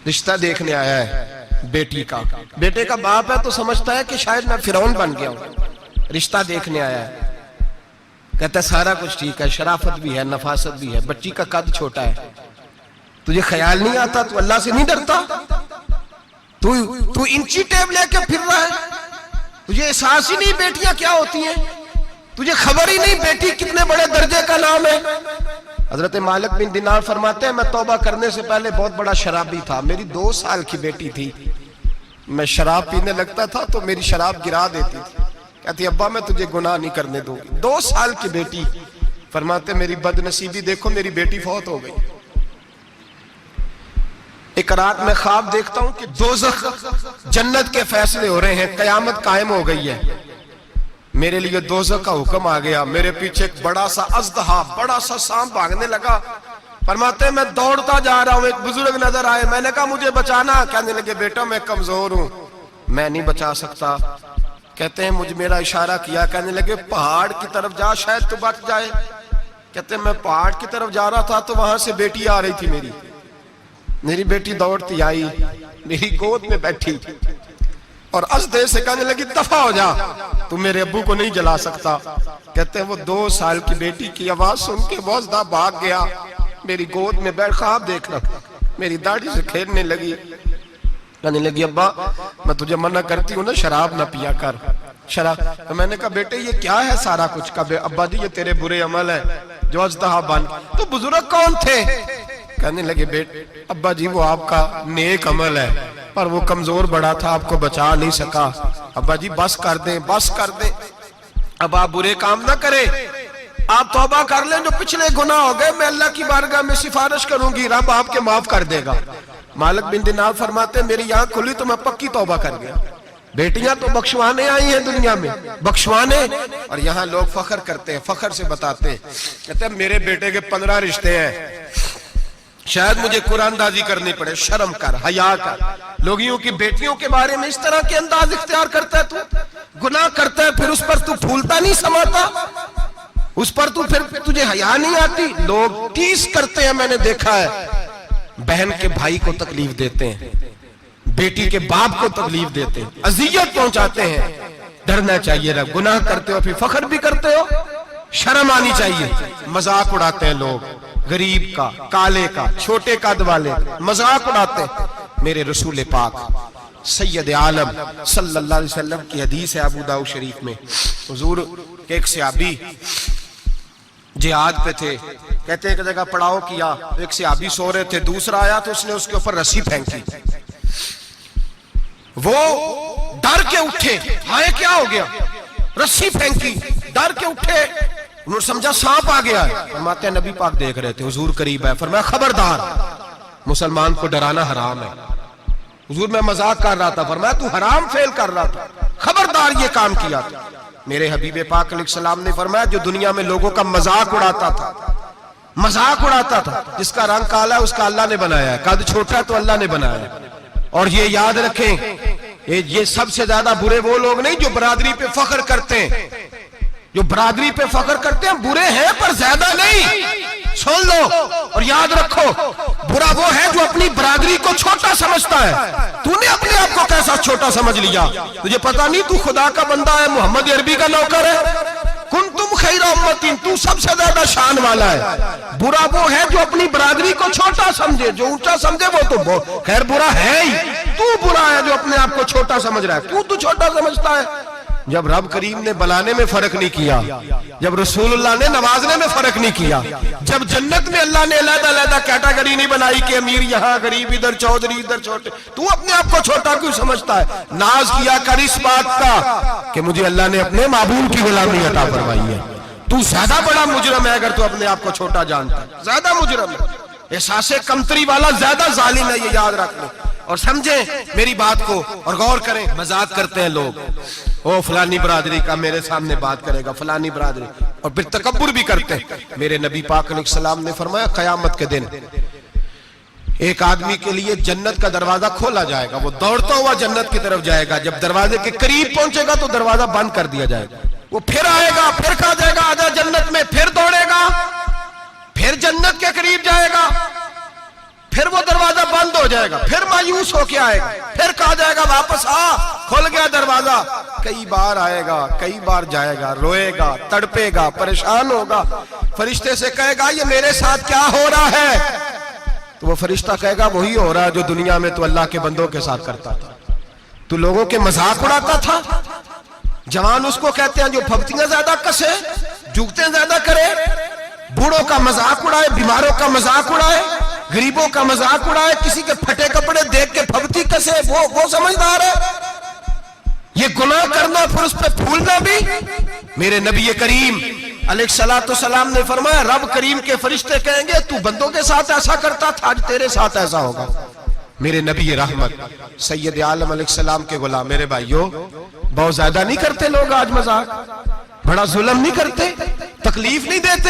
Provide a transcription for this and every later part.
رشتہ دیکھنے آیا ہے بیٹی کا. بیٹے کا باپ ہے تو سمجھتا ہے کہ شاید میں فرعون بن گیا ہوں. رشتہ دیکھنے آیا ہے, کہتا ہے سارا کچھ ٹھیک ہے, شرافت بھی ہے, نفاست بھی ہے, بچی کا قد چھوٹا ہے. تجھے خیال نہیں آتا, تو اللہ سے نہیں ڈرتا؟ تو انچی ٹیپ لے کے پھر رہا ہے, تجھے احساس ہی نہیں بیٹیاں کیا ہوتی ہیں, تجھے خبر ہی نہیں بیٹی کتنے بڑے درجے کا نام ہے. حضرت مالک بن دینار فرماتے ہیں میں توبہ کرنے سے پہلے بہت بڑا شرابی تھا. میری 2 سال کی بیٹی تھی, میں شراب پینے لگتا تھا تو میری شراب گرا دیتی تھی. کہتی ابا میں تجھے گناہ نہیں کرنے دوں گی. 2 سال کی بیٹی. فرماتے میری بد نصیبی دیکھو, میری بیٹی فوت ہو گئی. ایک رات میں خواب دیکھتا ہوں کہ دوزخ جنت کے فیصلے ہو رہے ہیں, قیامت قائم ہو گئی ہے. میرے لیے دوزخ کا حکم آ گیا. میرے پیچھے ایک بڑا سا اژدہا, بڑا سا سانپ بھاگنے لگا. فرماتے ہیں میں دوڑتا جا رہا ہوں, ایک بزرگ نظر آئے, میں نے کہا مجھے بچانا. کہنے لگے بیٹا میں کمزور ہوں, میں نہیں بچا سکتا. کہتے ہیں مجھے میرا اشارہ کیا, کہنے لگے پہاڑ کی طرف جا شاید تو بچ جائے. کہتے ہیں میں پہاڑ کی طرف جا رہا تھا تو وہاں سے بیٹی آ رہی تھی. میری بیٹی دوڑتی آئی, میری گود میں بیٹھی اور اژدہے سے کہنے لگی دفع ہو جا, تو میرے ابو کو نہیں جلا سکتا. کہتے ہیں وہ 2 سال کی بیٹی کی آواز سن کے وہ اژدہا بھاگ گیا. میری گود میں بیٹھ خواب دیکھنا, میری داڑھی سے کھیلنے لگی. کہنے لگی ابا میں تجھے منع کرتی ہوں نا شراب نہ پیا کر, شراب. تو میں نے کہا بیٹے یہ کیا ہے سارا کچھ؟ کہا ابا جی یہ تیرے برے عمل ہے جو اژدہا بن. تو بزرگ کون تھے؟ کہنے لگے بیٹے ابا جی وہ آپ کا نیک عمل ہے, پر وہ کمزور بڑا تھا, آپ کو بچا نہیں سکا. ابا جی بس کر دیں, بس کر دیں, اب آپ برے کام نہ کریں, آپ توبہ کر لیں. جو پچھلے گناہ ہو گئے میں اللہ کی بارگاہ میں سفارش کروں گی, رب آپ کے معاف کر دے گا. مالک بن دینار فرماتے ہیں میری آنکھ کھلی تو میں پکی توبہ کر گیا. بیٹیاں تو بخشوانے آئی ہیں دنیا میں, بخشوانے. اور یہاں لوگ فخر کرتے ہیں, فخر سے بتاتے ہیں, کہتے ہیں میرے بیٹے کے 15 رشتے ہیں, شاید مجھے قرآن اندازی کرنی پڑے. شرم کر, حیا کر. لوگیوں کی بیٹیوں کے بارے میں اس طرح کے انداز اختیار کرتا ہے, تو گناہ کرتا ہے پھر اس پر تو پھولتا نہیں سماتا, اس پر تو پھر تجھے حیا نہیں آتی. لوگ ٹیس کرتے ہیں, میں نے دیکھا ہے, بہن کے بھائی کو تکلیف دیتے ہیں, بیٹی کے باپ کو تکلیف دیتے ہیں, اذیت پہنچاتے ہیں. ڈرنا چاہیے رب, گناہ کرتے ہو پھر فخر بھی کرتے ہو, شرم آنی چاہیے. مذاق اڑاتے ہیں لوگ, غریب کا, کالے کا, چھوٹے قد والے مذاق اڑاتے ہیں. میرے رسول پاک سید عالم صلی اللہ علیہ وسلم کی حدیث ہے ابو داؤد شریف میں. حضور کے ایک صحابی جہاد پہ تھے, کہتے ہیں ایک جگہ پڑاؤ کیا, ایک صحابی سو رہے تھے, دوسرا آیا تو اس نے اس کے اوپر رسی پھینکی. وہ ڈر کے اٹھے, ہائے کیا ہو گیا, رسی پھینکی, ڈر کے اٹھے, انہوں نے سمجھا سانپ آ گیا ہے. فرماتے ہیں نبی پاک دیکھ رہے تھے, حضور قریب ہے, فرمایا خبردار مسلمان کو ڈرانا حرام ہے. حضور میں مذاق کر رہا تھا, فرمایا تو حرام فعل کر رہا تھا, خبردار یہ کام کیا تھا. میرے حبیب پاک علیہ السلام نے فرمایا جو دنیا میں لوگوں کا مذاق اڑاتا تھا, مذاق اڑاتا تھا, جس کا رنگ کالا ہے اس کا اللہ نے بنایا ہے, قد چھوٹا ہے تو اللہ نے بنایا ہے. اور یہ یاد رکھیں یہ سب سے زیادہ برے وہ لوگ نہیں جو برادری پہ فخر کرتے ہیں, جو برادری پہ فخر کرتے ہیں برے ہیں پر زیادہ نہیں. سن لو اور یاد رکھو, برا وہ ہے جو اپنی برادری کو چھوٹا سمجھتا ہے. تو نے اپنے آپ کو کیسا چھوٹا سمجھ لیا؟ تجھے پتا نہیں تو خدا کا بندہ ہے, محمد عربی کا نوکر ہے. کنتم خیر امتین, تو سب سے زیادہ شان والا ہے. برا وہ ہے جو اپنی برادری کو چھوٹا سمجھے, جو اونچا سمجھے وہ تو خیر برا ہے ہی. تو برا ہے جو اپنے آپ کو چھوٹا سمجھ رہا ہے. کیوں تو چھوٹا سمجھتا ہے؟ جب رب کریم نے بلانے میں فرق نہیں کیا, جب رسول اللہ نے نوازنے میں فرق نہیں کیا, جب جنت میں اللہ نے علیحدہ علیحدہ کیٹیگری نہیں بنائی کہ امیر یہاں, غریب ادھر, چودھری ادھر, چھوٹے, تو اپنے آپ کو چھوٹا کیوں سمجھتا ہے؟ ناز کیا کر اس بات کا کہ مجھے اللہ نے اپنے معبود کی غلامی عطا فرمائی ہے. تو زیادہ بڑا مجرم ہے اگر تو اپنے آپ کو چھوٹا جانتا ہے, زیادہ مجرم ہے. احساس کمتری والا زیادہ ظالم ہے, یہ یاد رکھ لیں اور سمجھیں میری بات کو اور غور کریں. مذاق کرتے ہیں لوگ, او فلانی برادری کا میرے سامنے بات کرے گا, فلانی برادری, اور پھر تکبر بھی کرتے ہیں. میرے نبی پاک علیہ السلام نے فرمایا قیامت کے دن ایک آدمی کے لیے جنت کا دروازہ کھولا جائے گا, وہ دوڑتا ہوا جنت کی طرف جائے گا. جب دروازے کے قریب پہنچے گا تو دروازہ بند کر دیا جائے گا. وہ پھر آئے گا, پھر کہا جائے گا آجا جنت میں, پھر دوڑے گا, پھر جنت کے قریب جائے گا. پھر وہ دروازہ بند ہو جائے گا، پھر مایوس ہو کے آئے گا، پھر کہا جائے گا واپس آ، کھل گیا دروازہ، کئی بار آئے گا، کئی بار جائے گا، روئے گا، تڑپے گا، پریشان ہوگا، فرشتے سے کہے گا یہ میرے ساتھ کیا ہو رہا ہے؟ تو وہ فرشتہ کہے گا وہی ہو رہا ہے جو دنیا میں تو اللہ کے بندوں کے ساتھ کرتا تھا، تو لوگوں کے مذاق اڑاتا تھا۔ جوان اس کو کہتے ہیں جو پھپتیاں زیادہ کسے، جھکتے زیادہ کرے، بوڑھوں کا مذاق اڑائے، بیماروں کا مذاق اڑائے، غریبوں کا مذاق اڑائے، کسی کے پھٹے کپڑے دیکھ کے پھپتی کسے، وہ سمجھدار ہے؟ یہ گناہ کرنا پھر اس پہ پھولنا بھی؟ میرے نبی کریم علیہ السلام نے فرمایا رب کریم کے فرشتے کہیں گے تو بندوں کے ساتھ ایسا کرتا تھا، آج تیرے ساتھ ایسا ہوگا۔ میرے نبی رحمت سید عالم علیہ السلام کے غلام، میرے بھائیوں بہت زیادہ نہیں کرتے لوگ آج مذاق؟ بڑا ظلم نہیں کرتے؟ تکلیف نہیں دیتے؟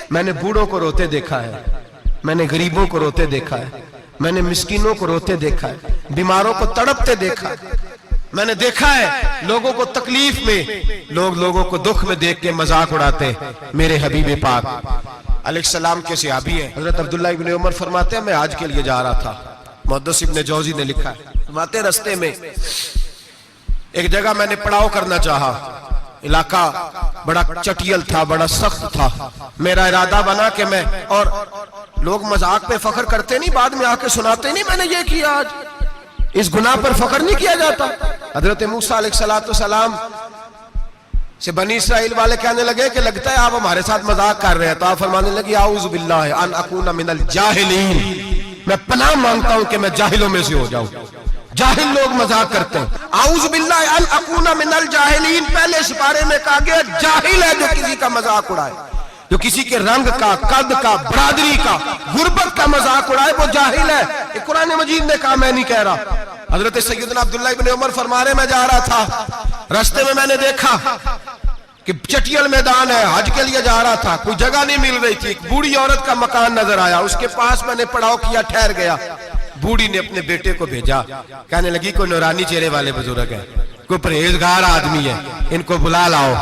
میں نے بوڑھوں کو روتے دیکھا ہے، میں نے غریبوں کو روتے دیکھا ہے، میں نے مسکینوں کو روتے دیکھا ہے، بیماروں کو تڑپتے دیکھا ہے، میں نے دیکھا ہے لوگوں کو تکلیف میں، لوگوں کو دکھ میں دیکھ کے مذاق اڑاتے۔ میرے حبیب پاک علیہ السلام کے صحابی ہیں حضرت عبداللہ ابن عمر فرماتے ہیں میں حج کے لیے جا رہا تھا، محدث ابن جوزی نے لکھا ہے، فرماتے رستے میں ایک جگہ میں نے پڑاؤ کرنا چاہا، علاقہ بڑا چٹیل تھا، بڑا سخت تھا، میرا ارادہ بنا کہ میں، اور لوگ مذاق پہ فخر کرتے نہیں، بعد میں آ کے سناتے نہیں میں نے یہ کیا، آج اس گناہ پر فخر نہیں کیا جاتا۔ حضرت موسیٰ علیہ السلام سے بنی اسرائیل والے کہنے لگے کہ لگتا ہے آپ ہمارے ساتھ مذاق کر رہے ہیں، تو آپ فرمانے لگے اعوذ باللہ ان اکون من الجاہلین، میں پناہ مانگتا ہوں کہ میں جاہلوں میں سے ہو جاؤں۔ جاہل لوگ مذاق کرتے ہیں، اعوذ باللہ ان اکون من الجاہلین پہلے سپارے میں کہا گیا جاہل ہے جو کسی کا مذاق اڑائے، جو کسی کے رنگ کا، قد کا، برادری کا، غربت کا مذاق اڑائے وہ جاہل ہے۔ یہ قرآن مجید نے کہا، میں نہیں کہہ رہا۔ حضرت سیدنا عبداللہ ابن عمر فرما رہے میں جا رہا تھا، رستے میں نے دیکھا کہ چٹیل میدان ہے، حج کے لیے جا رہا تھا، کوئی جگہ نہیں مل رہی تھی، ایک بوڑھی عورت کا مکان نظر آیا، اس کے پاس میں نے پڑاؤ کیا، ٹھہر گیا۔ بوڑھی نے اپنے بیٹے کو بھیجا، کہنے لگی کوئی نورانی چہرے والے بزرگ ہے، کوئی پرہیزگار آدمی ہے، ان کو بلا لاؤ۔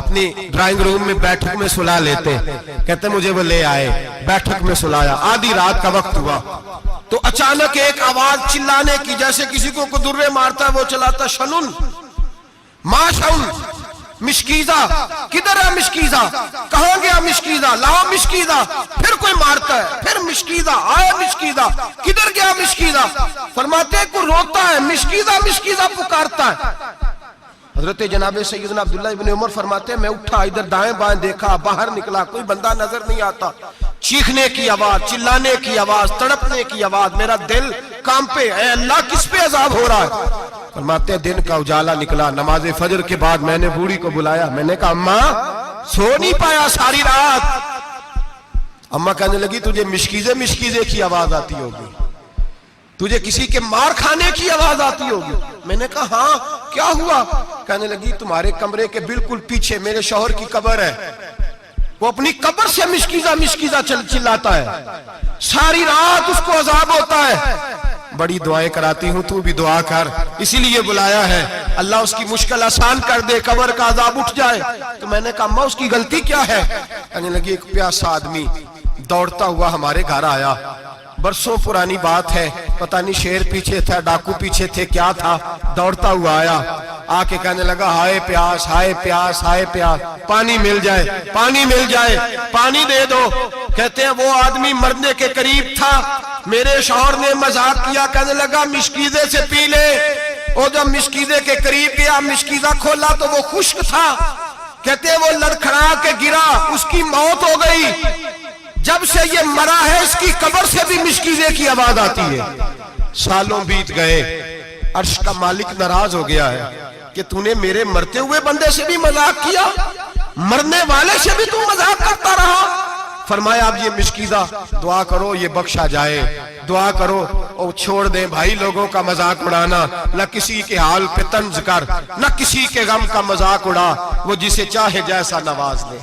اپنی ڈرائنگ روم میں بیٹھک میں سلا لیتے، کہتے مجھے وہ لے آئے، بیٹھک میں سلایا، آدھی رات کا وقت ہوا تو اچانک ایک آواز چلانے کی، جیسے کسی کو درے مارتا ہے وہ چلاتا، شنن ما شن مشکیزہ، کدھر ہے مشکیزہ، کہاں گیا مشکیزہ، لاؤ مشکیزہ، پھر کوئی مارتا ہے، پھر مشکیزہ، آئے مشکیزہ، کدھر گیا مشکیزہ، فرماتے ہیں کوئی روتا ہے، مشکیزہ مشکیزہ پکارتا ہے۔ حضرت جناب سیدنا عبداللہ ابن عمر فرماتے ہیں میں اٹھا، ادھر دائیں بائیں دیکھا، باہر نکلا، کوئی بندہ نظر نہیں آتا، چیخنے کی آواز، چلانے کی آواز، تڑپنے کی آواز، میرا دل کانپے، اے اللہ کس پہ عذاب ہو رہا ہے؟ فرماتے ہیں دن کا اجالا نکلا، نماز فجر کے بعد میں نے بوڑھی کو بلایا، میں نے کہا اماں سو نہیں پایا ساری رات؟ اماں کہنے لگی تجھے مشکیزے کی آواز آتی ہوگی، تجھے کسی کے مار کھانے کی آواز آتی ہوگی۔ میں نے کہا ہاں کیا ہوا؟ کہنے لگی تمہارے کمرے کے بالکل پیچھے میرے شوہر کی قبر ہے، وہ اپنی قبر سے مشکیزہ چلاتا ہے، ساری رات اس کو عذاب ہوتا ہے۔ بڑی دعائیں کراتی ہوں، تو بھی دعا کر، اسی لیے بلایا ہے، اللہ اس کی مشکل آسان کر دے، قبر کا عذاب اٹھ جائے۔ تو میں نے کہا اماں اس کی غلطی کیا ہے؟ کہنے لگی ایک پیاسا آدمی دوڑتا ہوا ہمارے گھر آیا، برسوں پرانی بات ہے، پتہ نہیں شیر پیچھے تھا، ڈاکو پیچھے تھے، کیا تھا، دوڑتا ہوا آیا، آ کے کہنے لگا ہائے پیاس، ہائے پیاس، ہائے پیاس، پانی مل جائے، پانی مل جائے، پانی دے دو۔ کہتے ہیں وہ آدمی مرنے کے قریب تھا، میرے شوہر نے مذاق کیا، کہنے لگا مشکیزے سے پی لے۔ وہ جب مشکیزے کے قریب گیا، مشکیزہ کھولا تو وہ خشک تھا، کہتے ہیں وہ لڑکھڑا کے گرا، اس کی موت ہو گئی۔ جب سے یہ مرا ہے اس کی قبر سے بھی مشکیزے کی آواز آتی ہے۔ سالوں بیت گئے، عرش کا مالک ناراض ہو گیا ہے کہ تو نے میرے مرتے ہوئے بندے سے بھی مذاق کیا، مرنے والے سے بھی تو مذاق کرتا رہا۔ فرمایا اب یہ مشکیزہ دعا کرو یہ بخشا جائے، دعا کرو اور چھوڑ دیں بھائی لوگوں کا مذاق اڑانا، نہ کسی کے حال پہ طنز کر، نہ کسی کے غم کا مذاق اڑا، وہ جسے چاہے جیسا نواز لے۔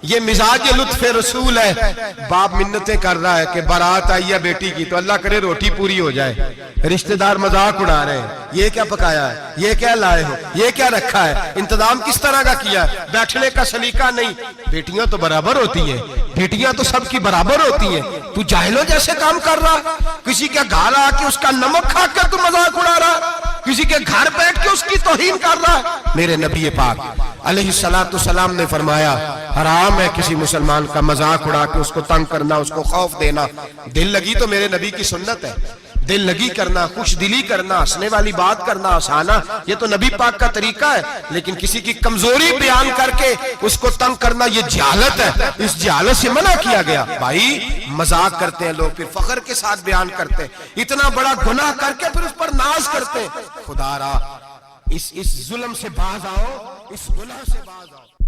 یہ مزاج لطف رسول ہے۔ باپ منتیں کر رہا ہے کہ بارات آئی ہے بیٹی کی تو اللہ کرے روٹی پوری ہو جائے، رشتہ دار مذاق اڑا رہے ہیں، یہ کیا پکایا ہے، یہ کیا لائے ہو، یہ کیا رکھا ہے، انتظام کس طرح کا کیا ہے، بیٹھنے کا سلیقہ نہیں۔ بیٹیاں تو برابر ہوتی ہیں، بیٹیاں تو سب کی برابر ہوتی ہیں، تو جاہلوں جیسے کام کر رہا، کسی کے گھر آ کے اس کا نمک کھا کر تو مذاق اڑا رہا، کسی کے گھر بیٹھ کے اس کی توہین کر رہا۔ میرے نبی پاک علیہ السلام نے فرمایا حرام ہے کسی مسلمان کا مذاق اڑا کے اس کو تنگ کرنا، اس کو خوف دینا۔ دل لگی تو میرے نبی کی سنت ہے، دل لگی کرنا، خوش دلی کرنا، ہنسنے والی بات کرنا، ہنسانا، یہ تو نبی پاک کا طریقہ ہے۔ لیکن کسی کی کمزوری بیان کر کے اس کو تنگ کرنا یہ جہالت ہے، اس جہالت سے منع کیا گیا۔ بھائی مذاق کرتے ہیں لوگ، پھر فخر کے ساتھ بیان کرتے ہیں، اتنا بڑا گناہ کر کے پھر اس پر ناز کرتے ہیں۔ خدا را اس ظلم سے باز آؤ، اس گناہ سے باز آؤ۔